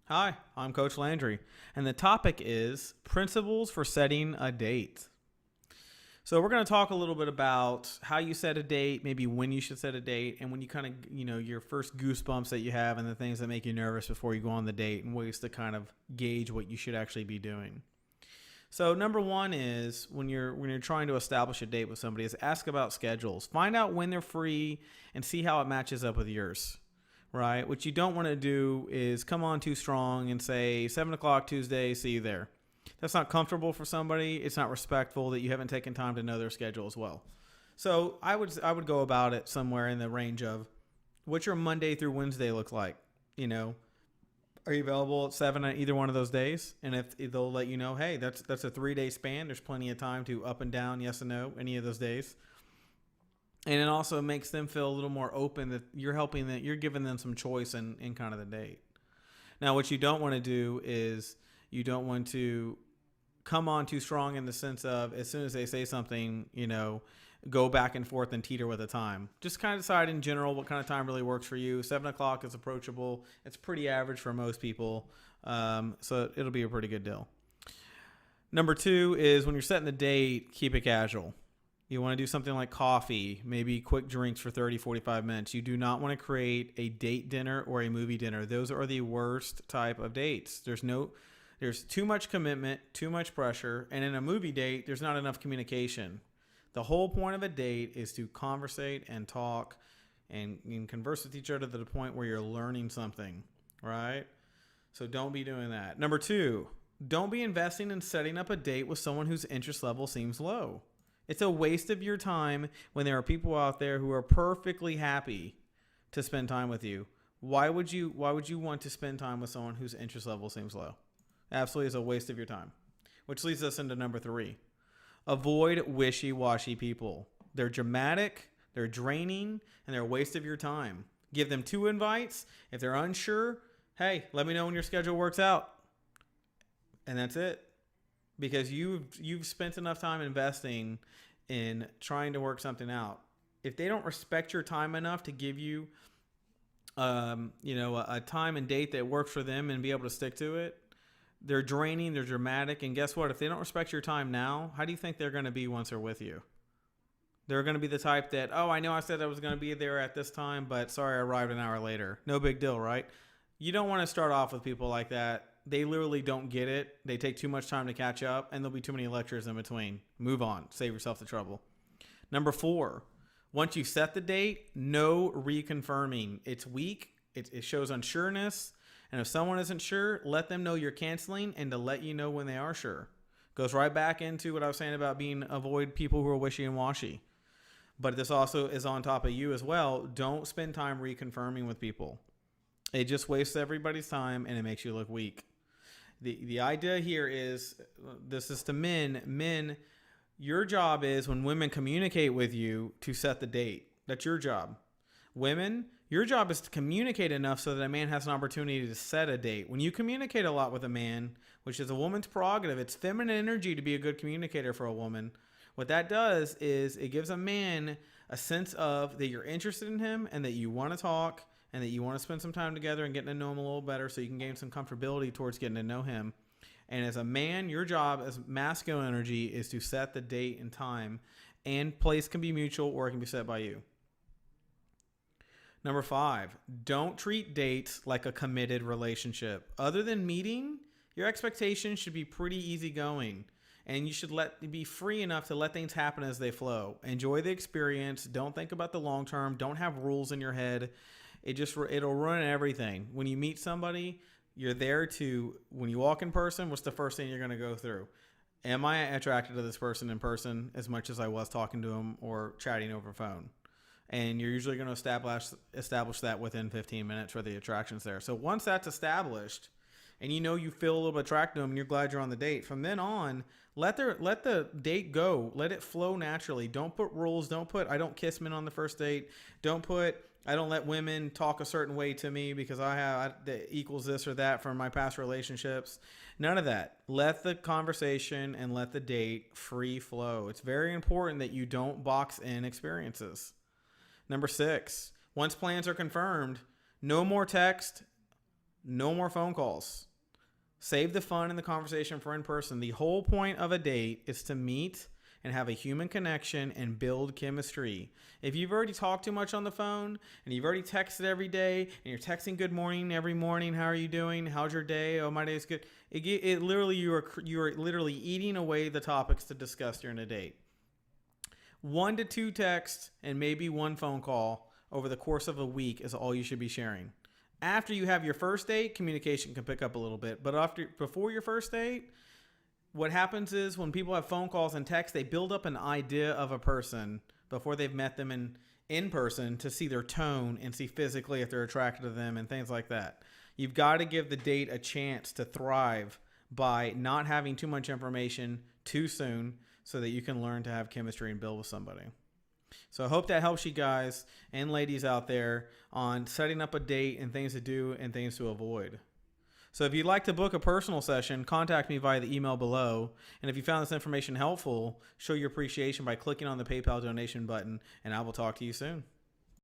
Hi, I'm Coach Landry, and the topic is principles for setting a date. So we're going to talk a little bit about how you set a date, maybe when you should set a date, and when you kind of, your first goosebumps that you have and the things that make you nervous before you go on the date and ways to kind of gauge what you should actually be doing. So number one is when you're trying to establish a date with somebody is ask about schedules. Find out when they're free and see how it matches up with yours. Right? What you don't want to do is come on too strong and say 7 o'clock Tuesday, see you there. That's not comfortable for somebody. It's not respectful that you haven't taken time to know their schedule as well. So I would go about it somewhere in the range of what's your Monday through Wednesday look like? Are you available at 7 on either one of those days? And if they'll let you know, hey, that's a 3-day span. There's plenty of time to up and down, yes and no, any of those days. And it also makes them feel a little more open that you're giving them some choice in kind of the date. Now, what you don't want to do is you don't want to come on too strong in the sense of as soon as they say something, go back and forth and teeter with the time. Just kind of decide in general what kind of time really works for you. 7 o'clock is approachable. It's pretty average for most people. So it'll be a pretty good deal. Number two is when you're setting the date, keep it casual. You want to do something like coffee, maybe quick drinks for 30, 45 minutes. You do not want to create a date dinner or a movie dinner. Those are the worst type of dates. There's too much commitment, too much pressure, and in a movie date, there's not enough communication. The whole point of a date is to conversate and talk and converse with each other to the point where you're learning something, right? So don't be doing that. Number two, don't be investing in setting up a date with someone whose interest level seems low. It's a waste of your time when there are people out there who are perfectly happy to spend time with you. Why would you want to spend time with someone whose interest level seems low? Absolutely is a waste of your time. Which leads us into number three. Avoid wishy-washy people. They're dramatic, they're draining, and they're a waste of your time. Give them 2 invites. If they're unsure, hey, let me know when your schedule works out. And that's it. Because you've spent enough time investing in trying to work something out. If they don't respect your time enough to give you, a time and date that works for them and be able to stick to it, they're draining, they're dramatic, and guess what? If they don't respect your time now, how do you think they're going to be once they're with you? They're going to be the type that, oh, I know I said I was going to be there at this time, but sorry, I arrived an hour later. No big deal, right? You don't want to start off with people like that. They literally don't get it. They take too much time to catch up, and there'll be too many lectures in between. Move on. Save yourself the trouble. Number 4, once you set the date, no reconfirming. It's weak. It shows unsureness. And if someone isn't sure, let them know you're canceling and to let you know when they are sure. Goes right back into what I was saying about avoid people who are wishy and washy. But this also is on top of you as well. Don't spend time reconfirming with people. It just wastes everybody's time and it makes you look weak. The idea here is, this is to men. Men, your job is when women communicate with you to set the date. That's your job. Women, your job is to communicate enough so that a man has an opportunity to set a date. When you communicate a lot with a man, which is a woman's prerogative, it's feminine energy to be a good communicator for a woman. What that does is it gives a man a sense of that you're interested in him and that you want to talk and that you want to spend some time together and getting to know him a little better so you can gain some comfortability towards getting to know him. And as a man, your job as masculine energy is to set the date and time, and place can be mutual or it can be set by you. Number 5, don't treat dates like a committed relationship. Other than meeting, your expectations should be pretty easygoing. And you should be free enough to let things happen as they flow. Enjoy the experience. Don't think about the long term. Don't have rules in your head. It'll ruin everything. When you meet somebody, you're there to, when you walk in person, what's the first thing you're going to go through? Am I attracted to this person in person as much as I was talking to them or chatting over phone? And you're usually going to establish that within 15 minutes where the attraction's there. So once that's established, and you feel a little bit attracted to them and you're glad you're on the date, from then on, let the date go. Let it flow naturally. Don't put rules. Don't put, I don't kiss men on the first date. Don't put, I don't let women talk a certain way to me because that equals this or that from my past relationships. None of that. Let the conversation and let the date free flow. It's very important that you don't box in experiences. Number 6, once plans are confirmed, no more text, No more phone calls. Save the fun and the conversation for in person. The whole point of a date is to meet and have a human connection and build chemistry. If you've already talked too much on the phone and you've already texted every day and you're texting good morning every morning, how are you doing? How's your day? Oh, my day is good. It literally, you are literally eating away the topics to discuss during a date. 1 to 2 texts and maybe 1 phone call over the course of a week is all you should be sharing. After you have your first date, communication can pick up a little bit. But before your first date, what happens is when people have phone calls and texts, they build up an idea of a person before they've met them in person to see their tone and see physically if they're attracted to them and things like that. You've got to give the date a chance to thrive by not having too much information too soon so that you can learn to have chemistry and build with somebody. So I hope that helps you guys and ladies out there on setting up a date and things to do and things to avoid. So if you'd like to book a personal session, contact me via the email below. And if you found this information helpful, show your appreciation by clicking on the PayPal donation button, and I will talk to you soon.